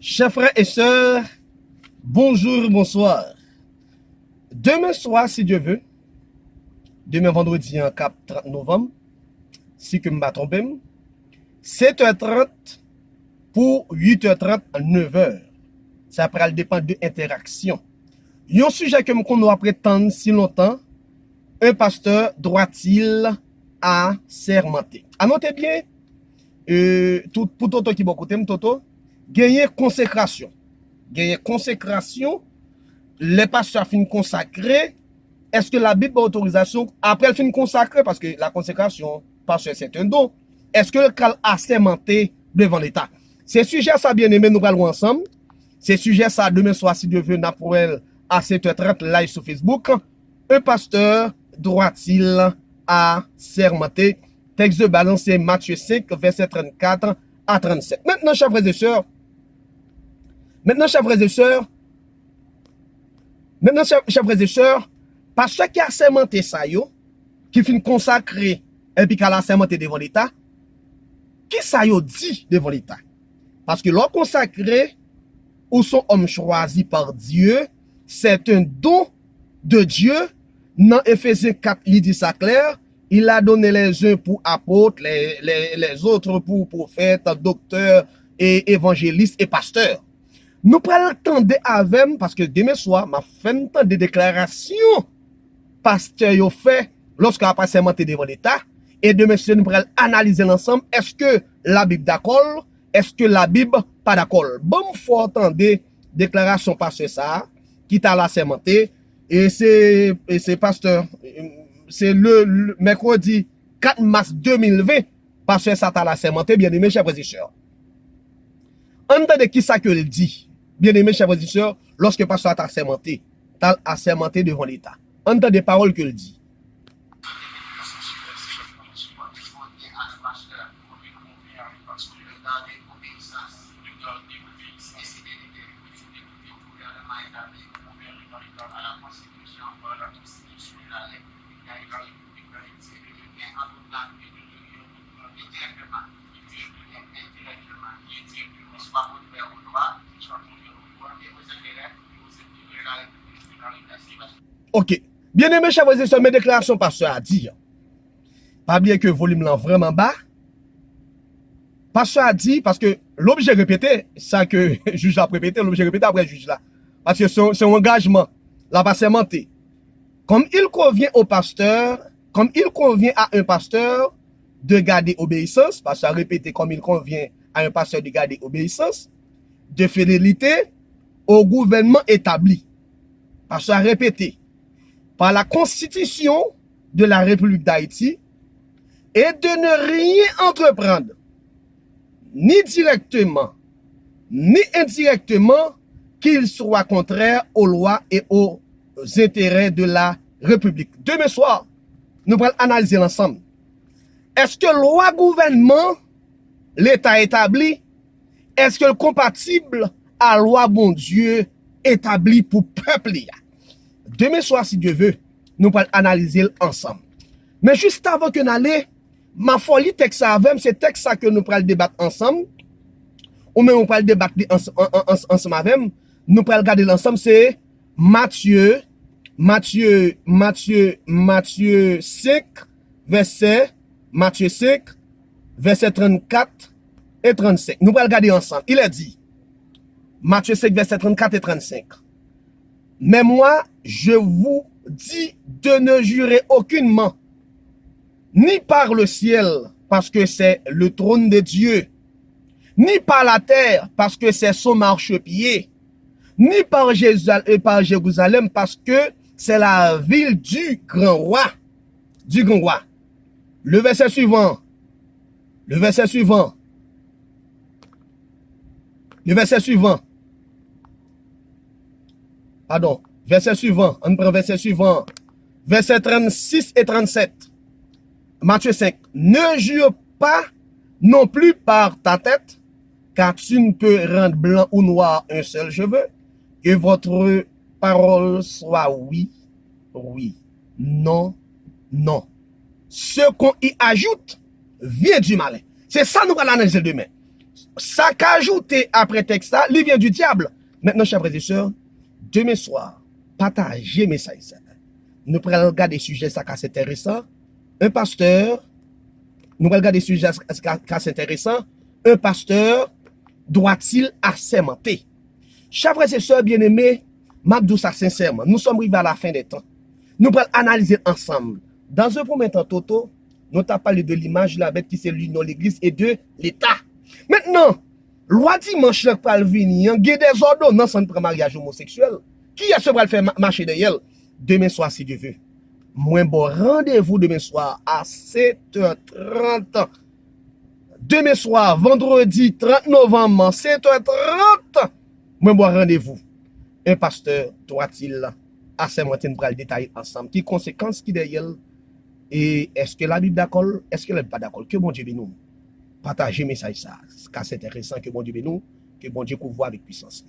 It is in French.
Chers frères et sœurs, bonjour, bonsoir. Demain soir, si Dieu veut, demain vendredi, 30 novembre, si que je ne trompe pas, 7h30 pour 8h30 à 9h. Ça va dépendre de l'interaction. Il y a un sujet que nous va prétendre si longtemps, un pasteur doit-il assermenter? Notez bien, pour Toto qui est côté, Toto, gagner consécration. Gagner consécration, les pasteurs finissent consacrés. Est-ce que la Bible a autorisation après elle finit consacrée parce que la consécration, parce que c'est un don. Est-ce que le cal assermenté devant l'État? Ces sujets, ça bien aimé, nous allons ensemble. Ces sujets, ça demain soir, si Dieu veut, pour elle à 7h30 live sur Facebook. Un pasteur doit-il assermenter? Texte de balance, c'est Matthieu 5, verset 34 à 37. Maintenant, chers frères et sœurs, pasteur qui a assermenté ça, qui finit consacré et puis qui a assermenté devant l'État, qui ça dit devant l'État? Parce que l'homme consacré ou son homme choisi par Dieu, c'est un don de Dieu. Dans Éphésiens 4, il dit ça clair. Il a donné les uns pour apôtres, les autres pour prophètes, docteurs, et évangélistes et pasteurs. Nous prenons le temps avec, parce que demain soir, m'a fait un temps de déclaration pasteur yo fait lorsqu'on a passé monté devant l'État. Et demain soir, nous prenons analyser l'ensemble. Est-ce que la Bible d'accord? Est-ce que la Bible pas d'accord? Bon, faut entendre déclaration pasteur ça, qui t'a la sermenté. Et c'est pasteur, c'est le mercredi 4 mars 2020, pasteur ça t'a la sermenté, bien aimé, chers frères et sœurs. Entendez qui ça que il dit, bien aimé, chers frères et sœurs, lorsque pasteur t'a assermenté devant l'État. Entendez les paroles qu'il dit. Ok. Bien aimé, chers frères et sœurs, mes déclarations pasteur a dit. Pas bien que le volume là vraiment bas. Pasteur a dit, parce que l'objet répété, ça que juge a répété, l'objet répété après juge là. Parce que c'est un engagement, la pas sermenté. Comme il convient au pasteur, comme il convient à un pasteur de garder obéissance, pasteur a répété comme il convient à un pasteur de garder obéissance, de fidélité au gouvernement établi. Pasteur a répété, par la constitution de la République d'Haïti, et de ne rien entreprendre, ni directement, ni indirectement, qu'il soit contraire aux lois et aux intérêts de la République. Demain soir, nous allons analyser l'ensemble. Est-ce que loi gouvernement, l'État établi, est-ce que le compatible à loi bon Dieu établi pour peuple? Demain soir, si Dieu veut, nous allons analyser ensemble. Mais juste avant que nous allions, ma folie texte avec, c'est texte ça que nous allons débattre ensemble. Ou même on allons débattre ensemble avec. Nous allons regarder l'ensemble, c'est Matthieu 5, verset 34 et 35. Nous allons regarder ensemble. Il a dit, Matthieu 5, verset 34 et 35. Mais moi, je vous dis de ne jurer aucunement, ni par le ciel, parce que c'est le trône de Dieu, ni par la terre, parce que c'est son marchepied, ni par Jérusalem, parce que c'est la ville du grand roi. Du grand roi. Le verset suivant. Pardon, verset suivant. On prend verset suivant. Verset 36 et 37. Matthieu 5. Ne jure pas non plus par ta tête, car tu ne peux rendre blanc ou noir un seul cheveu. Que votre parole soit oui, oui, non, non. Ce qu'on y ajoute vient du malin. C'est ça nous allons analyser demain. Ça qu'ajouté après texte, ça, il vient du diable. Maintenant, chers frères et sœurs, demain soir, partagez mes messages. Nous pourrons regarder des sujets ça qui intéressant. Un pasteur, nous allons regarder des sujets qui intéressant. Un pasteur doit-il assermenter? Chers frères et sœurs bien-aimés, m'abdou ça sincèrement. Nous sommes arrivés à la fin des temps. Nous allons analyser ensemble. Dans un premier temps, Toto, nous avons parlé de l'image de la bête qui c'est l'union de l'église et de l'État. Maintenant, loi dimanche là pour venir, il y a des ordonnances pour mariage homosexuel. Qui est ce pour faire marcher de elle? Demain soir, si Dieu veut. Moi, bon rendez-vous demain soir à 7h30. Demain soir, vendredi 30 novembre, 7h30. Moi, bon rendez-vous. Un pasteur doit-il assermenter pour le détailler ensemble? Qui conséquences qui derrière? Et est-ce que la Bible d'accord? Est-ce qu'elle n'est pas d'accord? Que bon Dieu bénisse nous. Partagez mes messages ça. C'est intéressant que bon Dieu bénisse nous. Que bon Dieu couvre avec puissance.